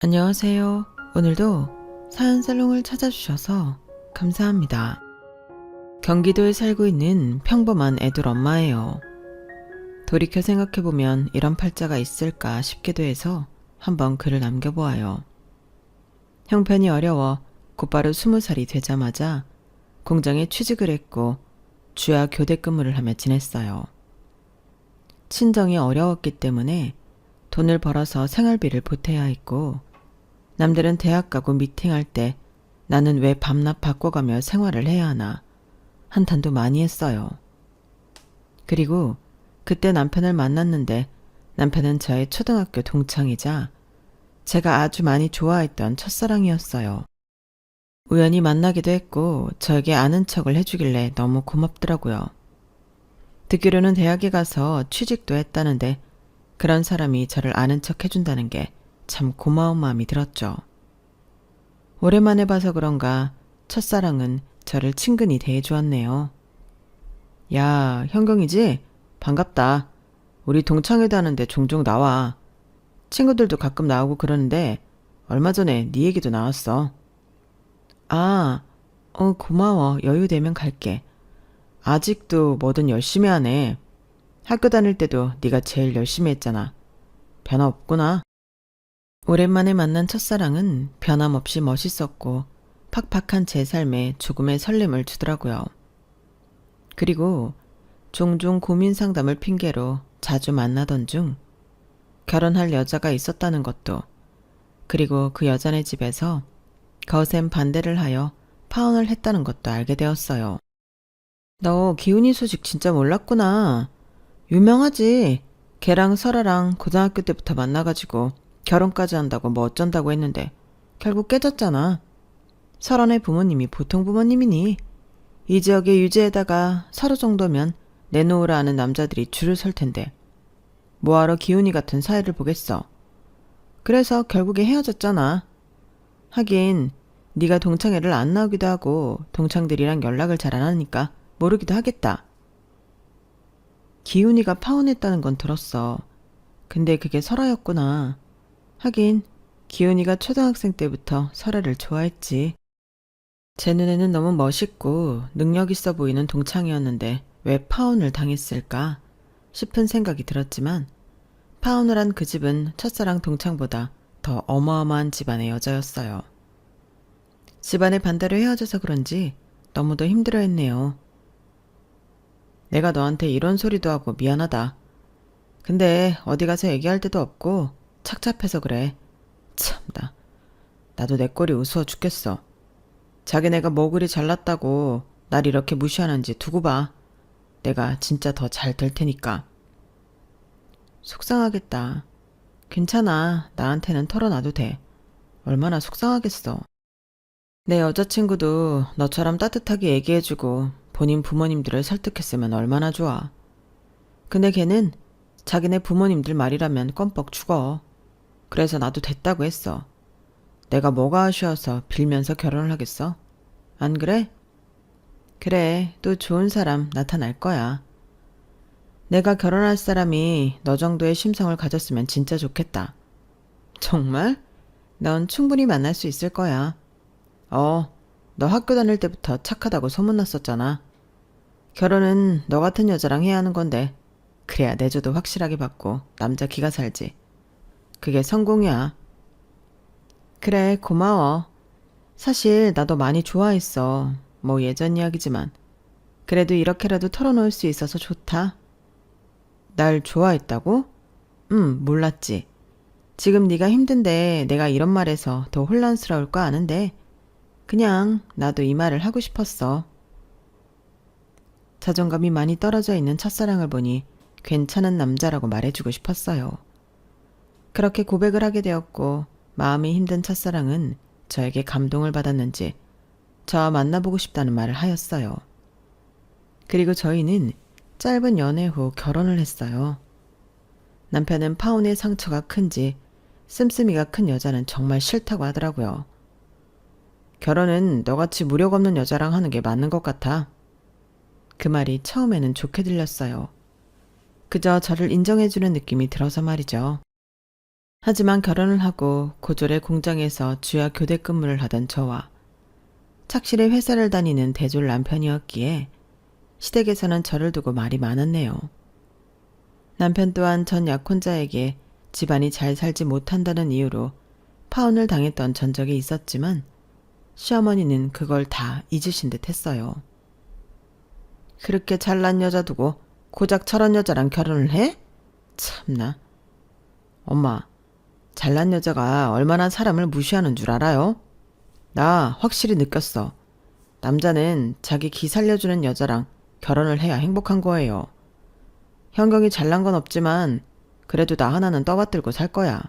안녕하세요. 오늘도 사연 살롱을 찾아주셔서 감사합니다. 경기도에 살고 있는 평범한 애들 엄마예요. 돌이켜 생각해보면 이런 팔자가 있을까 싶기도 해서 한번 글을 남겨보아요. 형편이 어려워 곧바로 20살이 되자마자 공장에 취직을 했고 주야 교대 근무를 하며 지냈어요. 친정이 어려웠기 때문에 돈을 벌어서 생활비를 보태야 했고 남들은 대학 가고 미팅할 때 나는 왜 밤낮 바꿔가며 생활을 해야 하나 한탄도 많이 했어요. 그리고 그때 남편을 만났는데 남편은 저의 초등학교 동창이자 제가 아주 많이 좋아했던 첫사랑이었어요. 우연히 만나기도 했고 저에게 아는 척을 해주길래 너무 고맙더라고요. 듣기로는 대학에 가서 취직도 했다는데 그런 사람이 저를 아는 척 해준다는 게 참 고마운 마음이 들었죠. 오랜만에 봐서 그런가 첫사랑은 저를 친근히 대해주었네요. 야, 현경이지? 반갑다. 우리 동창회도 하는데 종종 나와. 친구들도 가끔 나오고 그러는데 얼마 전에 네 얘기도 나왔어. 아, 고마워. 여유 되면 갈게. 아직도 뭐든 열심히 하네. 학교 다닐 때도 네가 제일 열심히 했잖아. 변화 없구나. 오랜만에 만난 첫사랑은 변함없이 멋있었고 팍팍한 제 삶에 조금의 설렘을 주더라고요. 그리고 종종 고민 상담을 핑계로 자주 만나던 중 결혼할 여자가 있었다는 것도, 그리고 그 여자네 집에서 거센 반대를 하여 파혼을 했다는 것도 알게 되었어요. 너 기훈이 소식 진짜 몰랐구나. 유명하지. 걔랑 설아랑 고등학교 때부터 만나가지고 결혼까지 한다고 뭐 어쩐다고 했는데 결국 깨졌잖아. 설아네 부모님이 보통 부모님이니? 이 지역의 유지에다가 서로 정도면 내놓으라 하는 남자들이 줄을 설 텐데 뭐하러 기훈이 같은 사회를 보겠어. 그래서 결국에 헤어졌잖아. 하긴 네가 동창회를 안 나오기도 하고 동창들이랑 연락을 잘 안 하니까 모르기도 하겠다. 기훈이가 파혼했다는 건 들었어. 근데 그게 설아였구나. 하긴 기훈이가 초등학생 때부터 설아를 좋아했지. 제 눈에는 너무 멋있고 능력 있어 보이는 동창이었는데 왜 파혼을 당했을까 싶은 생각이 들었지만 파혼을 한 그 집은 첫사랑 동창보다 더 어마어마한 집안의 여자였어요. 집안의 반대로 헤어져서 그런지 너무도 힘들어했네요. 내가 너한테 이런 소리도 하고 미안하다. 근데 어디 가서 얘기할 데도 없고 착잡해서 그래. 참나. 나도 내 꼴이 우스워 죽겠어. 자기네가 뭐 그리 잘났다고 날 이렇게 무시하는지 두고 봐. 내가 진짜 더 잘 될 테니까. 속상하겠다. 괜찮아. 나한테는 털어놔도 돼. 얼마나 속상하겠어. 내 여자친구도 너처럼 따뜻하게 얘기해주고 본인 부모님들을 설득했으면 얼마나 좋아. 근데 걔는 자기네 부모님들 말이라면 껌뻑 죽어. 그래서 나도 됐다고 했어. 내가 뭐가 아쉬워서 빌면서 결혼을 하겠어? 안 그래? 그래, 또 좋은 사람 나타날 거야. 내가 결혼할 사람이 너 정도의 심성을 가졌으면 진짜 좋겠다. 정말? 넌 충분히 만날 수 있을 거야. 너 학교 다닐 때부터 착하다고 소문났었잖아. 결혼은 너 같은 여자랑 해야 하는 건데 그래야 내조도 확실하게 받고 남자 기가 살지. 그게 성공이야. 그래, 고마워. 사실 나도 많이 좋아했어. 뭐 예전 이야기지만 그래도 이렇게라도 털어놓을 수 있어서 좋다. 날 좋아했다고? 몰랐지. 지금 네가 힘든데 내가 이런 말해서 더 혼란스러울 거 아는데 그냥 나도 이 말을 하고 싶었어. 자존감이 많이 떨어져 있는 첫사랑을 보니 괜찮은 남자라고 말해주고 싶었어요. 그렇게 고백을 하게 되었고 마음이 힘든 첫사랑은 저에게 감동을 받았는지 저와 만나보고 싶다는 말을 하였어요. 그리고 저희는 짧은 연애 후 결혼을 했어요. 남편은 파혼의 상처가 큰지 씀씀이가 큰 여자는 정말 싫다고 하더라고요. 결혼은 너같이 무력 없는 여자랑 하는 게 맞는 것 같아. 그 말이 처음에는 좋게 들렸어요. 그저 저를 인정해주는 느낌이 들어서 말이죠. 하지만 결혼을 하고 고졸의 공장에서 주야 교대 근무를 하던 저와 착실히 회사를 다니는 대졸 남편이었기에 시댁에서는 저를 두고 말이 많았네요. 남편 또한 전 약혼자에게 집안이 잘 살지 못한다는 이유로 파혼을 당했던 전적이 있었지만 시어머니는 그걸 다 잊으신 듯 했어요. 그렇게 잘난 여자 두고 고작 저런 여자랑 결혼을 해? 참나. 엄마, 잘난 여자가 얼마나 사람을 무시하는 줄 알아요? 나 확실히 느꼈어. 남자는 자기 기 살려주는 여자랑 결혼을 해야 행복한 거예요. 현경이 잘난 건 없지만 그래도 나 하나는 떠받들고 살 거야.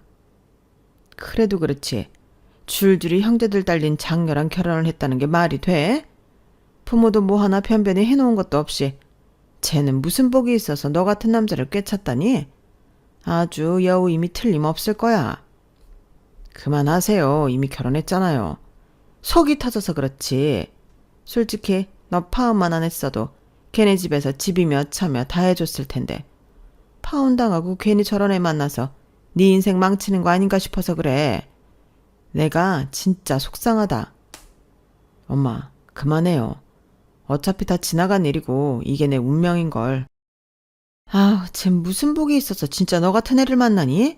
그래도 그렇지. 줄줄이 형제들 딸린 장녀랑 결혼을 했다는 게 말이 돼? 부모도 뭐 하나 변변히 해놓은 것도 없이 쟤는 무슨 복이 있어서 너 같은 남자를 꿰찼다니? 아주 여우 이미 틀림없을 거야. 그만하세요. 이미 결혼했잖아요. 속이 터져서 그렇지. 솔직히 너 파혼만 안 했어도 걔네 집에서 집이며 차며 다 해줬을 텐데 파혼당하고 괜히 저런 애 만나서 네 인생 망치는 거 아닌가 싶어서 그래. 내가 진짜 속상하다. 엄마, 그만해요. 어차피 다 지나간 일이고 이게 내 운명인걸. 아우, 쟤 무슨 복이 있어서 진짜 너 같은 애를 만나니?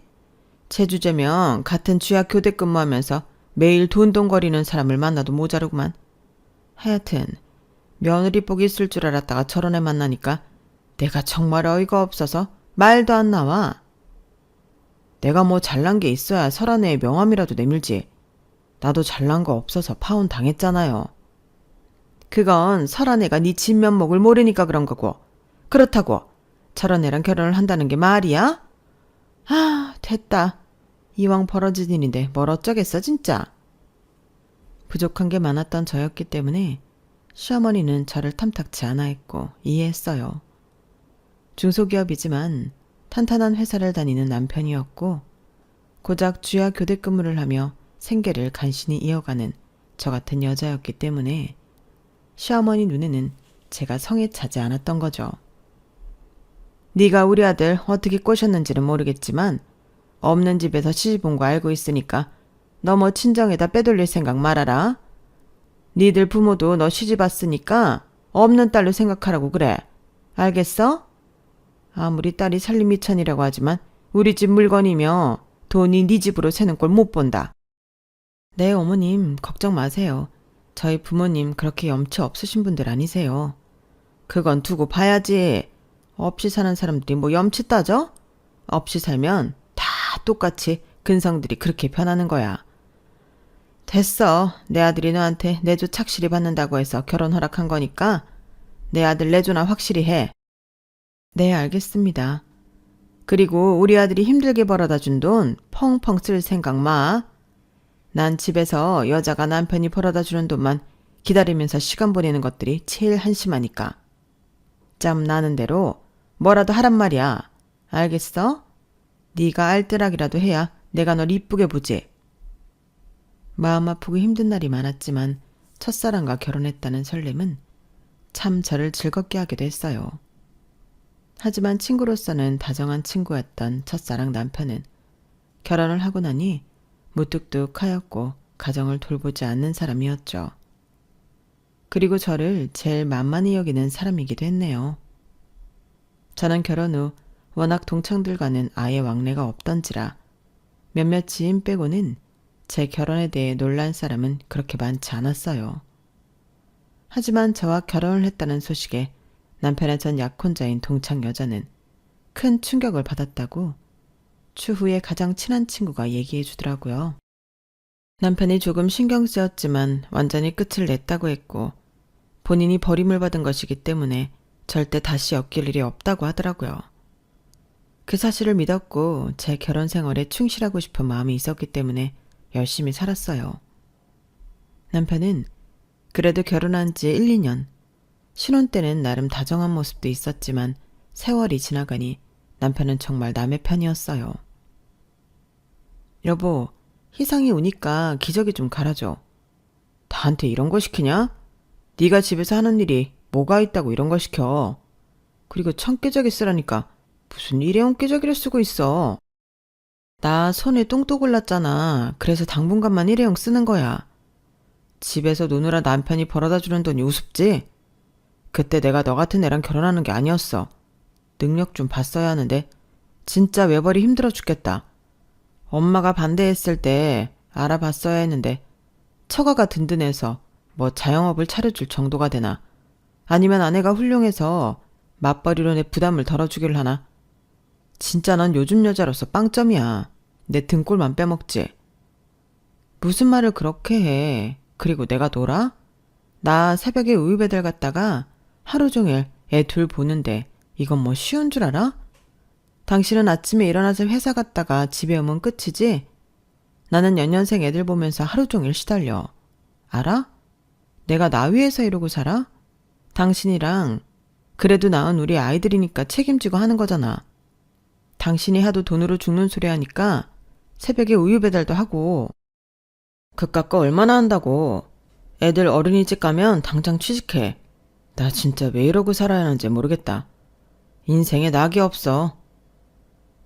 제 주제면 같은 주야 교대 근무하면서 매일 돈돈거리는 사람을 만나도 모자르구만. 하여튼 며느리 복이 있을 줄 알았다가 저런 애 만나니까 내가 정말 어이가 없어서 말도 안 나와. 내가 뭐 잘난 게 있어야 설한 애의 명함이라도 내밀지. 나도 잘난 거 없어서 파혼 당했잖아요. 그건 설한 애가 네 진면목을 모르니까 그런 거고. 그렇다고 저런 애랑 결혼을 한다는 게 말이야? 아, 됐다. 이왕 벌어진 일인데 뭘 어쩌겠어 진짜. 부족한 게 많았던 저였기 때문에 시어머니는 저를 탐탁치 않아 했고 이해했어요. 중소기업이지만 탄탄한 회사를 다니는 남편이었고 고작 주야 교대 근무를 하며 생계를 간신히 이어가는 저 같은 여자였기 때문에 시어머니 눈에는 제가 성에 차지 않았던 거죠. 네가 우리 아들 어떻게 꼬셨는지는 모르겠지만 없는 집에서 시집 온 거 알고 있으니까 너 뭐 친정에다 빼돌릴 생각 말아라. 니들 부모도 너 시집 왔으니까 없는 딸로 생각하라고 그래. 알겠어? 아무리 딸이 살림미천이라고 하지만 우리 집 물건이며 돈이 네 집으로 새는 꼴 못 본다. 네, 어머님 걱정 마세요. 저희 부모님 그렇게 염치 없으신 분들 아니세요. 그건 두고 봐야지. 없이 사는 사람들이 뭐 염치 따져? 없이 살면 다 똑같이 근성들이 그렇게 변하는 거야. 됐어. 내 아들이 너한테 내조 착실히 받는다고 해서 결혼 허락한 거니까 내 아들 내조나 확실히 해. 네, 알겠습니다. 그리고 우리 아들이 힘들게 벌어다 준 돈 펑펑 쓸 생각 마. 난 집에서 여자가 남편이 벌어다 주는 돈만 기다리면서 시간 보내는 것들이 제일 한심하니까. 짬 나는 대로 뭐라도 하란 말이야. 알겠어? 네가 알뜰하기라도 해야 내가 널 이쁘게 보지. 마음 아프고 힘든 날이 많았지만 첫사랑과 결혼했다는 설렘은 참 저를 즐겁게 하기도 했어요. 하지만 친구로서는 다정한 친구였던 첫사랑 남편은 결혼을 하고 나니 무뚝뚝하였고 가정을 돌보지 않는 사람이었죠. 그리고 저를 제일 만만히 여기는 사람이기도 했네요. 저는 결혼 후 워낙 동창들과는 아예 왕래가 없던지라 몇몇 지인 빼고는 제 결혼에 대해 놀란 사람은 그렇게 많지 않았어요. 하지만 저와 결혼을 했다는 소식에 남편의 전 약혼자인 동창 여자는 큰 충격을 받았다고 추후에 가장 친한 친구가 얘기해 주더라고요. 남편이 조금 신경 쓰였지만 완전히 끝을 냈다고 했고 본인이 버림을 받은 것이기 때문에 절대 다시 엮일 일이 없다고 하더라고요. 그 사실을 믿었고 제 결혼 생활에 충실하고 싶은 마음이 있었기 때문에 열심히 살았어요. 남편은 그래도 결혼한 지 1, 2년, 신혼 때는 나름 다정한 모습도 있었지만 세월이 지나가니 남편은 정말 남의 편이었어요. 여보, 희상이 오니까 기저귀 좀 갈아줘. 나한테 이런 거 시키냐? 네가 집에서 하는 일이 뭐가 있다고 이런 거 시켜. 그리고 청기저귀 쓰라니까 무슨 일회용 기저귀를 쓰고 있어. 나 손에 똥도 골랐잖아. 그래서 당분간만 일회용 쓰는 거야. 집에서 노느라 남편이 벌어다 주는 돈이 우습지? 그때 내가 너 같은 애랑 결혼하는 게 아니었어. 능력 좀 봤어야 하는데 진짜 외벌이 힘들어 죽겠다. 엄마가 반대했을 때 알아봤어야 했는데 처가가 든든해서 뭐 자영업을 차려줄 정도가 되나, 아니면 아내가 훌륭해서 맞벌이로 내 부담을 덜어주길 하나. 진짜 넌 요즘 여자로서 빵점이야. 내 등골만 빼먹지. 무슨 말을 그렇게 해. 그리고 내가 놀아? 나 새벽에 우유 배달 갔다가 하루 종일 애 둘 보는데 이건 뭐 쉬운 줄 알아? 당신은 아침에 일어나서 회사 갔다가 집에 오면 끝이지? 나는 연년생 애들 보면서 하루 종일 시달려. 알아? 내가 나 위해서 이러고 살아? 당신이랑 그래도 낳은 우리 아이들이니까 책임지고 하는 거잖아. 당신이 하도 돈으로 죽는 소리 하니까 새벽에 우유 배달도 하고. 그깟 거 얼마나 한다고. 애들 어린이집 가면 당장 취직해. 나 진짜 왜 이러고 살아야 하는지 모르겠다. 인생에 낙이 없어.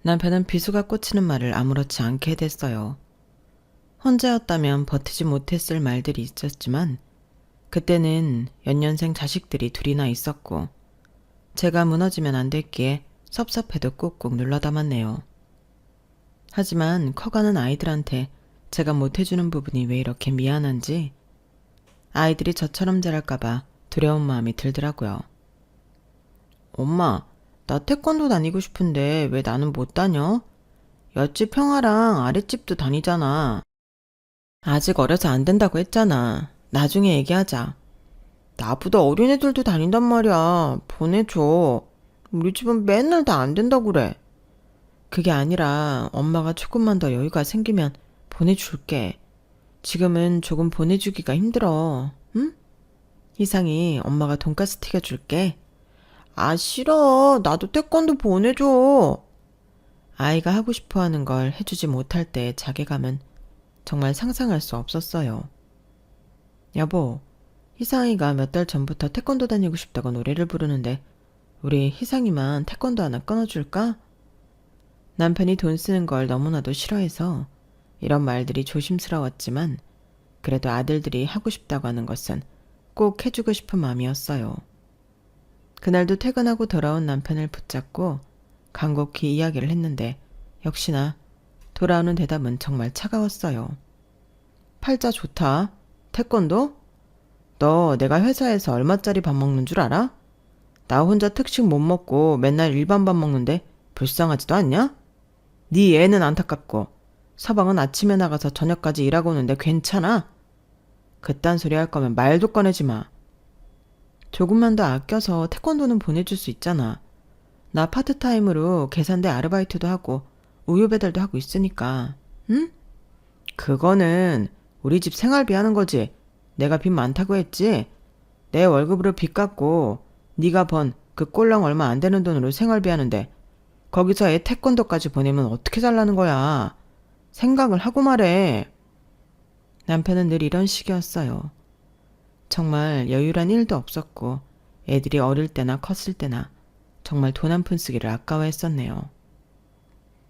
남편은 비수가 꽂히는 말을 아무렇지 않게 됐어요. 혼자였다면 버티지 못했을 말들이 있었지만 그때는 연년생 자식들이 둘이나 있었고 제가 무너지면 안 됐기에 섭섭해도 꾹꾹 눌러 담았네요. 하지만 커가는 아이들한테 제가 못해주는 부분이 왜 이렇게 미안한지, 아이들이 저처럼 자랄까봐 두려운 마음이 들더라고요. 엄마, 나 태권도 다니고 싶은데 왜 나는 못 다녀? 옆집 형아랑 아랫집도 다니잖아. 아직 어려서 안 된다고 했잖아. 나중에 얘기하자. 나보다 어린 애들도 다닌단 말이야. 보내줘. 우리 집은 맨날 다 안 된다고 그래. 그게 아니라 엄마가 조금만 더 여유가 생기면 보내줄게. 지금은 조금 보내주기가 힘들어. 응? 희상이 엄마가 돈가스 튀겨줄게. 아, 싫어. 나도 태권도 보내줘. 아이가 하고 싶어하는 걸 해주지 못할 때의 자괴감은 정말 상상할 수 없었어요. 여보, 희상이가 몇 달 전부터 태권도 다니고 싶다고 노래를 부르는데 우리 희상이만 태권도 하나 끊어줄까? 남편이 돈 쓰는 걸 너무나도 싫어해서 이런 말들이 조심스러웠지만 그래도 아들들이 하고 싶다고 하는 것은 꼭 해주고 싶은 마음이었어요. 그날도 퇴근하고 돌아온 남편을 붙잡고 간곡히 이야기를 했는데 역시나 돌아오는 대답은 정말 차가웠어요. 팔자 좋다. 태권도? 너 내가 회사에서 얼마짜리 밥 먹는 줄 알아? 나 혼자 특식 못 먹고 맨날 일반 밥 먹는데 불쌍하지도 않냐? 네 애는 안타깝고 서방은 아침에 나가서 저녁까지 일하고 오는데 괜찮아? 그딴 소리 할 거면 말도 꺼내지 마. 조금만 더 아껴서 태권도는 보내줄 수 있잖아. 나 파트타임으로 계산대 아르바이트도 하고 우유 배달도 하고 있으니까. 응? 그거는 우리 집 생활비 하는 거지. 내가 빚 많다고 했지? 내 월급으로 빚 갚고 네가 번 그 꼴랑 얼마 안 되는 돈으로 생활비 하는데 거기서 애 태권도까지 보내면 어떻게 살라는 거야. 생각을 하고 말해. 남편은 늘 이런 식이었어요. 정말 여유란 일도 없었고 애들이 어릴 때나 컸을 때나 정말 돈 한 푼 쓰기를 아까워했었네요.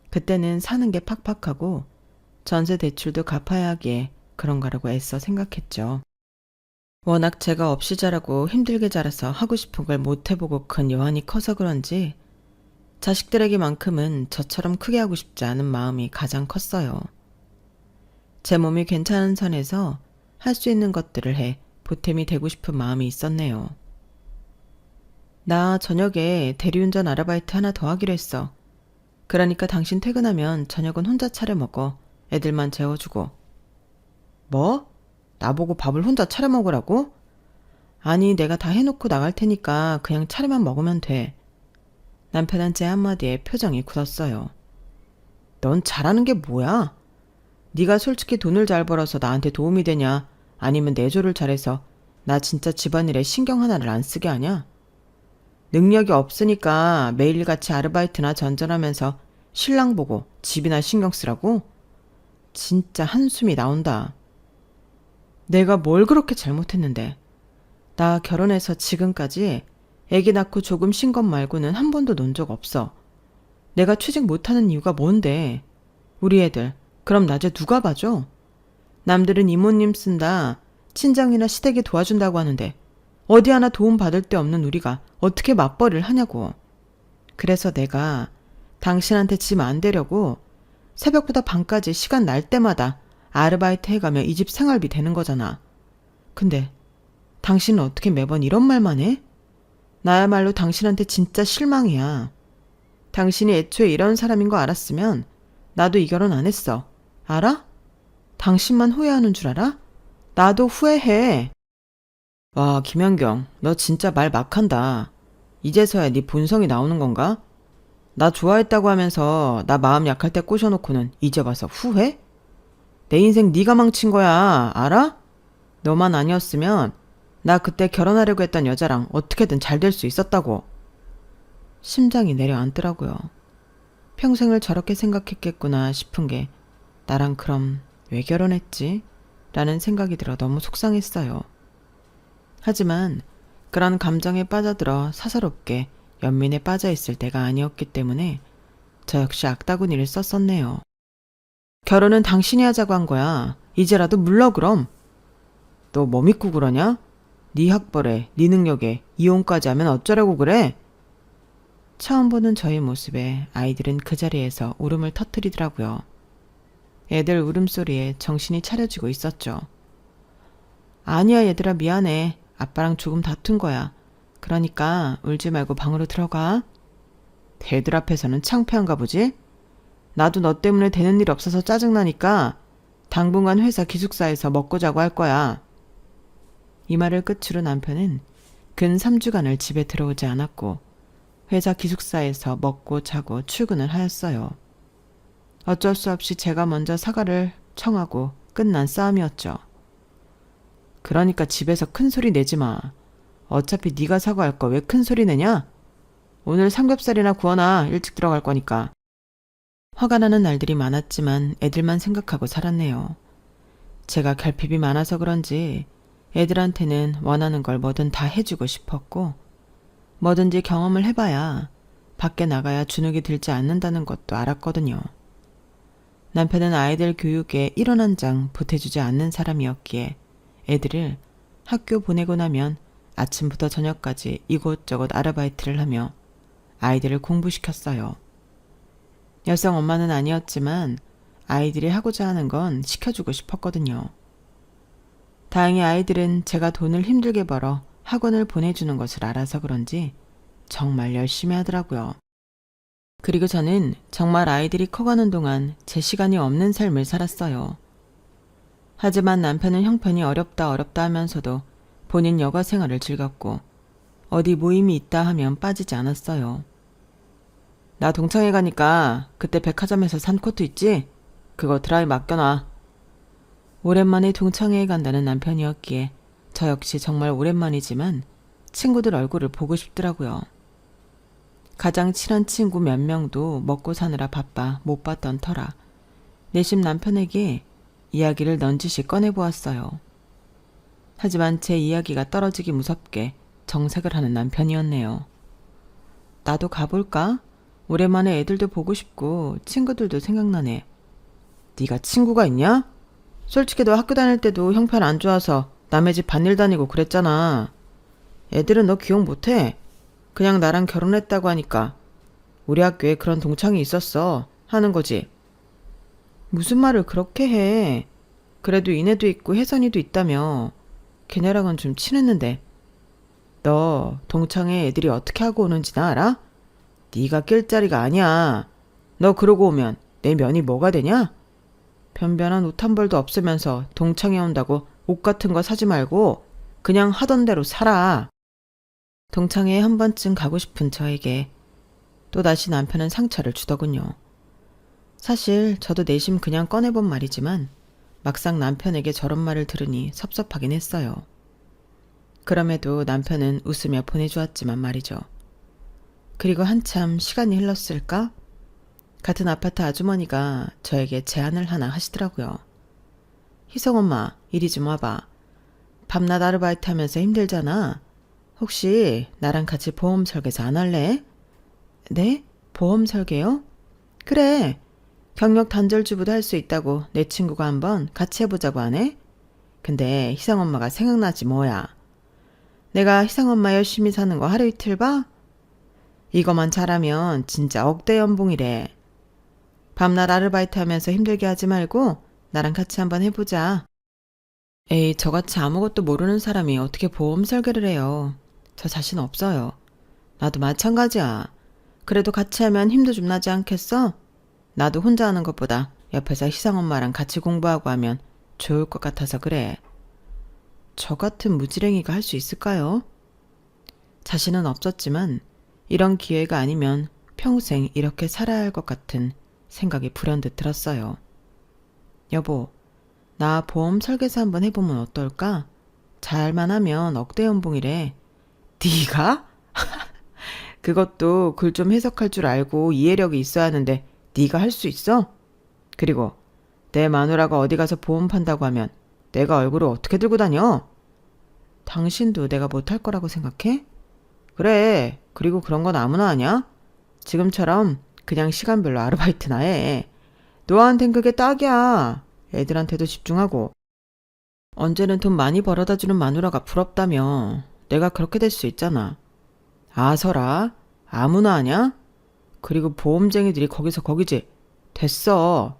그때는 사는 게 팍팍하고 전세 대출도 갚아야 하기에 그런가라고 애써 생각했죠. 워낙 제가 없이 자라고 힘들게 자라서 하고 싶은 걸 못해보고 큰 여한이 커서 그런지 자식들에게만큼은 저처럼 크게 하고 싶지 않은 마음이 가장 컸어요. 제 몸이 괜찮은 선에서 할 수 있는 것들을 해 보탬이 되고 싶은 마음이 있었네요. 나 저녁에 대리운전 아르바이트 하나 더 하기로 했어. 그러니까 당신 퇴근하면 저녁은 혼자 차려 먹어. 애들만 재워주고. 뭐? 나보고 밥을 혼자 차려 먹으라고? 아니, 내가 다 해놓고 나갈 테니까 그냥 차려만 먹으면 돼. 남편은 제 한마디에 표정이 굳었어요. 넌 잘하는 게 뭐야? 네가 솔직히 돈을 잘 벌어서 나한테 도움이 되냐? 아니면 내조를 잘해서 나 진짜 집안일에 신경 하나를 안 쓰게 하냐? 능력이 없으니까 매일같이 아르바이트나 전전하면서 신랑 보고 집이나 신경 쓰라고? 진짜 한숨이 나온다. 내가 뭘 그렇게 잘못했는데. 나 결혼해서 지금까지 애기 낳고 조금 쉰 것 말고는 한 번도 논 적 없어. 내가 취직 못하는 이유가 뭔데? 우리 애들 그럼 낮에 누가 봐줘? 남들은 이모님 쓴다, 친정이나 시댁이 도와준다고 하는데 어디 하나 도움 받을 데 없는 우리가 어떻게 맞벌이를 하냐고. 그래서 내가 당신한테 짐 안 대려고 새벽보다 밤까지 시간 날 때마다 아르바이트 해가며 이 집 생활비 되는 거잖아. 근데 당신은 어떻게 매번 이런 말만 해? 나야말로 당신한테 진짜 실망이야. 당신이 애초에 이런 사람인 거 알았으면 나도 이 결혼 안 했어. 알아? 당신만 후회하는 줄 알아? 나도 후회해. 와, 김연경, 너 진짜 말 막한다. 이제서야 네 본성이 나오는 건가? 나 좋아했다고 하면서 나 마음 약할 때 꼬셔놓고는 이제 와서 후회? 내 인생 네가 망친 거야, 알아? 너만 아니었으면 나 그때 결혼하려고 했던 여자랑 어떻게든 잘 될 수 있었다고. 심장이 내려앉더라고요. 평생을 저렇게 생각했겠구나 싶은 게 나랑 그럼 왜 결혼했지? 라는 생각이 들어 너무 속상했어요. 하지만 그런 감정에 빠져들어 사사롭게 연민에 빠져있을 때가 아니었기 때문에 저 역시 악다구니를 썼었네요. 결혼은 당신이 하자고 한 거야. 이제라도 물러 그럼. 너 뭐 믿고 그러냐? 네 학벌에, 네 능력에 이혼까지 하면 어쩌려고 그래? 처음 보는 저의 모습에 아이들은 그 자리에서 울음을 터뜨리더라고요. 애들 울음소리에 정신이 차려지고 있었죠. 아니야 얘들아 미안해. 아빠랑 조금 다툰 거야. 그러니까 울지 말고 방으로 들어가. 애들 앞에서는 창피한가 보지? 나도 너 때문에 되는 일 없어서 짜증나니까 당분간 회사 기숙사에서 먹고 자고 할 거야. 이 말을 끝으로 남편은 근 3주간을 집에 들어오지 않았고 회사 기숙사에서 먹고 자고 출근을 하였어요. 어쩔 수 없이 제가 먼저 사과를 청하고 끝난 싸움이었죠. 그러니까 집에서 큰 소리 내지 마. 어차피 네가 사과할 거 왜 큰 소리 내냐? 오늘 삼겹살이나 구워놔. 일찍 들어갈 거니까. 화가 나는 날들이 많았지만 애들만 생각하고 살았네요. 제가 결핍이 많아서 그런지 애들한테는 원하는 걸 뭐든 다 해주고 싶었고 뭐든지 경험을 해봐야 밖에 나가야 주눅이 들지 않는다는 것도 알았거든요. 남편은 아이들 교육에 1원 한 장 보태주지 않는 사람이었기에 애들을 학교 보내고 나면 아침부터 저녁까지 이곳저곳 아르바이트를 하며 아이들을 공부시켰어요. 여성 엄마는 아니었지만 아이들이 하고자 하는 건 시켜주고 싶었거든요. 다행히 아이들은 제가 돈을 힘들게 벌어 학원을 보내주는 것을 알아서 그런지 정말 열심히 하더라고요. 그리고 저는 정말 아이들이 커가는 동안 제 시간이 없는 삶을 살았어요. 하지만 남편은 형편이 어렵다 하면서도 본인 여가 생활을 즐겼고 어디 모임이 있다 하면 빠지지 않았어요. 나 동창회 가니까 그때 백화점에서 산 코트 있지? 그거 드라이 맡겨놔. 오랜만에 동창회에 간다는 남편이었기에 저 역시 정말 오랜만이지만 친구들 얼굴을 보고 싶더라고요. 가장 친한 친구 몇 명도 먹고 사느라 바빠 못 봤던 터라 내심 남편에게 이야기를 넌지시 꺼내보았어요. 하지만 제 이야기가 떨어지기 무섭게 정색을 하는 남편이었네요. 나도 가볼까? 오랜만에 애들도 보고 싶고 친구들도 생각나네. 네가 친구가 있냐? 솔직히 너 학교 다닐 때도 형편 안 좋아서 남의 집 반일 다니고 그랬잖아. 애들은 너 기억 못해. 그냥 나랑 결혼했다고 하니까 우리 학교에 그런 동창이 있었어 하는 거지. 무슨 말을 그렇게 해. 그래도 이내도 있고 혜선이도 있다며. 걔네랑은 좀 친했는데. 너 동창회 애들이 어떻게 하고 오는지 나 알아? 네가 낄 자리가 아니야. 너 그러고 오면 내 면이 뭐가 되냐? 변변한 옷 한 벌도 없으면서 동창회 온다고 옷 같은 거 사지 말고 그냥 하던 대로 살아. 동창회에 한 번쯤 가고 싶은 저에게 또다시 남편은 상처를 주더군요. 사실 저도 내심 그냥 꺼내본 말이지만 막상 남편에게 저런 말을 들으니 섭섭하긴 했어요. 그럼에도 남편은 웃으며 보내주었지만 말이죠. 그리고 한참 시간이 흘렀을까? 같은 아파트 아주머니가 저에게 제안을 하나 하시더라고요. 희성 엄마, 이리 좀 와봐. 밤낮 아르바이트 하면서 힘들잖아. 혹시 나랑 같이 보험 설계사 안 할래? 네? 보험 설계요? 그래. 경력 단절주부도 할 수 있다고 내 친구가 한번 같이 해보자고 하네? 근데 희성엄마가 생각나지 뭐야. 내가 희성엄마 열심히 사는 거 하루 이틀 봐? 이거만 잘하면 진짜 억대 연봉이래. 밤낮 아르바이트 하면서 힘들게 하지 말고 나랑 같이 한번 해보자. 에이, 저같이 아무것도 모르는 사람이 어떻게 보험 설계를 해요. 저 자신 없어요. 나도 마찬가지야. 그래도 같이 하면 힘도 좀 나지 않겠어? 나도 혼자 하는 것보다 옆에서 희성엄마랑 같이 공부하고 하면 좋을 것 같아서 그래. 저 같은 무지랭이가 할 수 있을까요? 자신은 없었지만 이런 기회가 아니면 평생 이렇게 살아야 할 것 같은 생각이 불현듯 들었어요. 여보, 나 보험 설계사 한번 해보면 어떨까? 잘만 하면 억대 연봉이래. 네가? 그것도 글 좀 해석할 줄 알고 이해력이 있어야 하는데 네가 할 수 있어? 그리고 내 마누라가 어디 가서 보험 판다고 하면 내가 얼굴을 어떻게 들고 다녀? 당신도 내가 못할 거라고 생각해? 그래. 그리고 그런 건 아무나 하냐? 지금처럼 그냥 시간별로 아르바이트나 해. 너한텐 그게 딱이야. 애들한테도 집중하고. 언제는 돈 많이 벌어다 주는 마누라가 부럽다며. 내가 그렇게 될 수 있잖아. 아서라. 아무나 하냐? 그리고 보험쟁이들이 거기서 거기지. 됐어.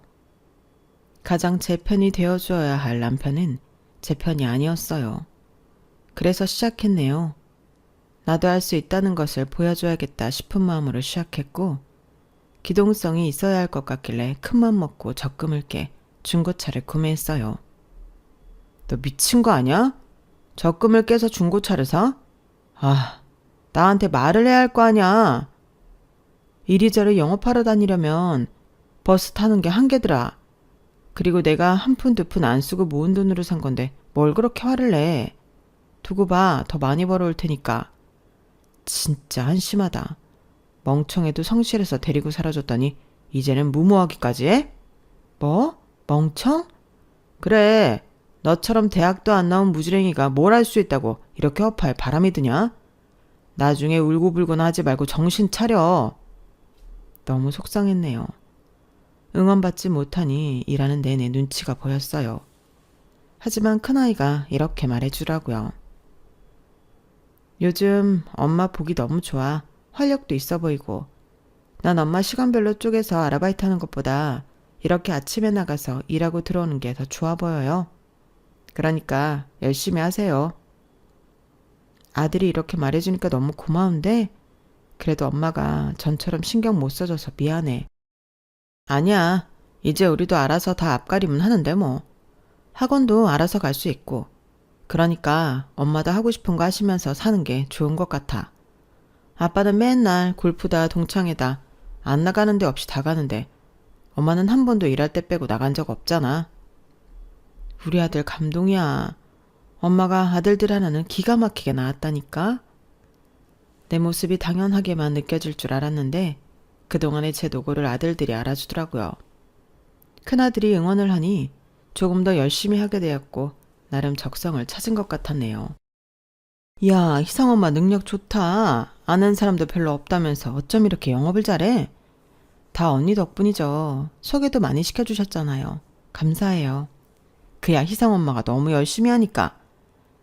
가장 제 편이 되어주어야 할 남편은 제 편이 아니었어요. 그래서 시작했네요. 나도 할 수 있다는 것을 보여줘야겠다 싶은 마음으로 시작했고, 기동성이 있어야 할 것 같길래 큰맘 먹고 적금을 깨 중고차를 구매했어요. 너 미친 거 아니야? 적금을 깨서 중고차를 사? 아, 나한테 말을 해야 할 거 아니야. 이리저리 영업하러 다니려면 버스 타는 게 한계더라. 그리고 내가 한 푼 두 푼 안 쓰고 모은 돈으로 산 건데 뭘 그렇게 화를 내. 두고 봐, 더 많이 벌어올 테니까. 진짜 한심하다. 멍청해도 성실해서 데리고 살아줬더니 이제는 무모하기까지 해? 뭐? 멍청? 그래, 너처럼 대학도 안 나온 무지랭이가 뭘 할 수 있다고 이렇게 허파에 바람이 드냐? 나중에 울고불고나 하지 말고 정신 차려. 너무 속상했네요. 응원받지 못하니 일하는 내내 눈치가 보였어요. 하지만 큰아이가 이렇게 말해주라고요. 요즘 엄마 보기 너무 좋아. 활력도 있어 보이고. 난 엄마 시간별로 쪼개서 아르바이트 하는 것보다 이렇게 아침에 나가서 일하고 들어오는 게 더 좋아 보여요. 그러니까 열심히 하세요. 아들이 이렇게 말해주니까 너무 고마운데 그래도 엄마가 전처럼 신경 못 써줘서 미안해. 아니야. 이제 우리도 알아서 다 앞가림은 하는데 뭐. 학원도 알아서 갈 수 있고. 그러니까 엄마도 하고 싶은 거 하시면서 사는 게 좋은 것 같아. 아빠는 맨날 골프다 동창회다 안 나가는 데 없이 다 가는데 엄마는 한 번도 일할 때 빼고 나간 적 없잖아. 우리 아들 감동이야. 엄마가 아들들 하나는 기가 막히게 낳았다니까. 내 모습이 당연하게만 느껴질 줄 알았는데 그동안의 제 노고를 아들들이 알아주더라고요. 큰아들이 응원을 하니 조금 더 열심히 하게 되었고 나름 적성을 찾은 것 같았네요. 야, 희성엄마 능력 좋다. 아는 사람도 별로 없다면서 어쩜 이렇게 영업을 잘해? 다 언니 덕분이죠. 소개도 많이 시켜주셨잖아요. 감사해요. 그야 희성엄마가 너무 열심히 하니까.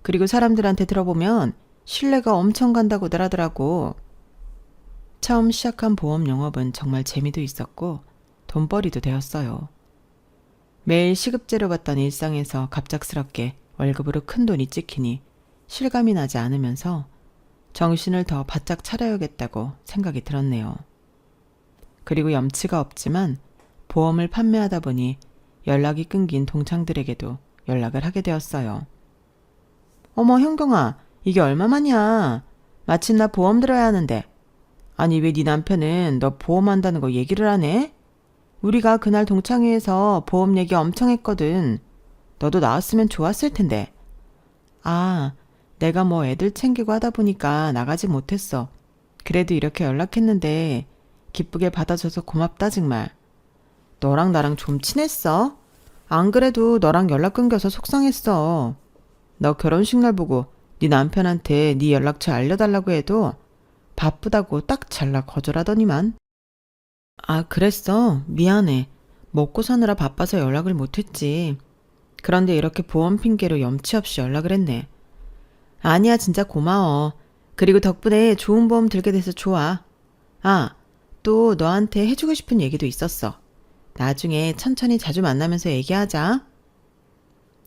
그리고 사람들한테 들어보면 신뢰가 엄청 간다고들 하더라고. 처음 시작한 보험 영업은 정말 재미도 있었고 돈벌이도 되었어요. 매일 시급제로 받던 일상에서 갑작스럽게 월급으로 큰 돈이 찍히니 실감이 나지 않으면서 정신을 더 바짝 차려야겠다고 생각이 들었네요. 그리고 염치가 없지만 보험을 판매하다 보니 연락이 끊긴 동창들에게도 연락을 하게 되었어요. 어머 현경아, 이게 얼마만이야? 마침 나 보험 들어야 하는데. 아니 왜 네 남편은 너 보험한다는 거 얘기를 안 해? 우리가 그날 동창회에서 보험 얘기 엄청 했거든. 너도 나왔으면 좋았을 텐데. 아, 내가 뭐 애들 챙기고 하다 보니까 나가지 못했어. 그래도 이렇게 연락했는데 기쁘게 받아줘서 고맙다 정말. 너랑 나랑 좀 친했어? 안 그래도 너랑 연락 끊겨서 속상했어. 너 결혼식 날 보고 네 남편한테 네 연락처 알려달라고 해도 바쁘다고 딱 잘라 거절하더니만. 아, 그랬어? 미안해. 먹고 사느라 바빠서 연락을 못했지. 그런데 이렇게 보험 핑계로 염치 없이 연락을 했네. 아니야, 진짜 고마워. 그리고 덕분에 좋은 보험 들게 돼서 좋아. 아, 또 너한테 해주고 싶은 얘기도 있었어. 나중에 천천히 자주 만나면서 얘기하자.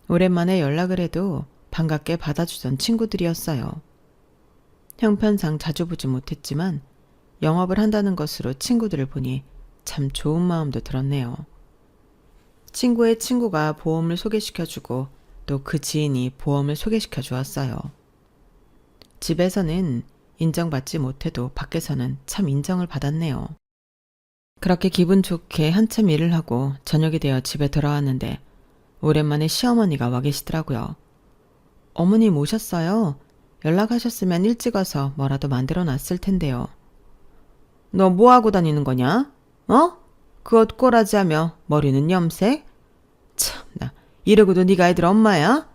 오랜만에 연락을 해도 반갑게 받아주던 친구들이었어요. 형편상 자주 보지 못했지만 영업을 한다는 것으로 친구들을 보니 참 좋은 마음도 들었네요. 친구의 친구가 보험을 소개시켜주고 또 그 지인이 보험을 소개시켜 주었어요. 집에서는 인정받지 못해도 밖에서는 참 인정을 받았네요. 그렇게 기분 좋게 한참 일을 하고 저녁이 되어 집에 돌아왔는데 오랜만에 시어머니가 와 계시더라고요. 어머님 오셨어요? 연락하셨으면 일찍 와서 뭐라도 만들어 놨을 텐데요. 너 뭐하고 다니는 거냐? 어? 그 옷 꼬라지하며 머리는 염색? 참나, 이러고도 네가 애들 엄마야?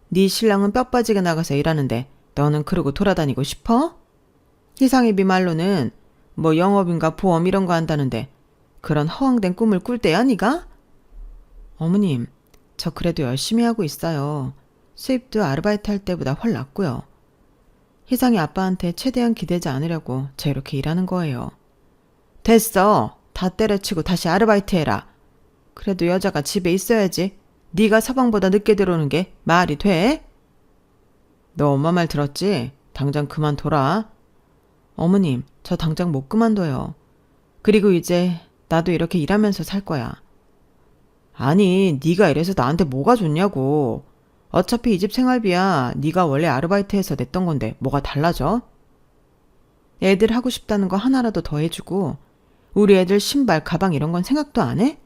네 신랑은 뼈 빠지게 나가서 일하는데 너는 그러고 돌아다니고 싶어? 희상이비 말로는 뭐 영업인가 보험 이런 거 한다는데 그런 허황된 꿈을 꿀 때야 네가? 어머님, 저 그래도 열심히 하고 있어요. 수입도 아르바이트 할 때보다 훨 낫고요. 희상이 아빠한테 최대한 기대지 않으려고 저 이렇게 일하는 거예요. 됐어. 다 때려치고 다시 아르바이트 해라. 그래도 여자가 집에 있어야지. 네가 서방보다 늦게 들어오는 게 말이 돼? 너 엄마 말 들었지? 당장 그만둬라. 어머님, 저 당장 못 그만둬요. 그리고 이제 나도 이렇게 일하면서 살 거야. 아니, 네가 이래서 나한테 뭐가 좋냐고. 어차피 이 집 생활비야 네가 원래 아르바이트해서 냈던 건데 뭐가 달라져? 애들 하고 싶다는 거 하나라도 더 해주고 우리 애들 신발, 가방 이런 건 생각도 안 해?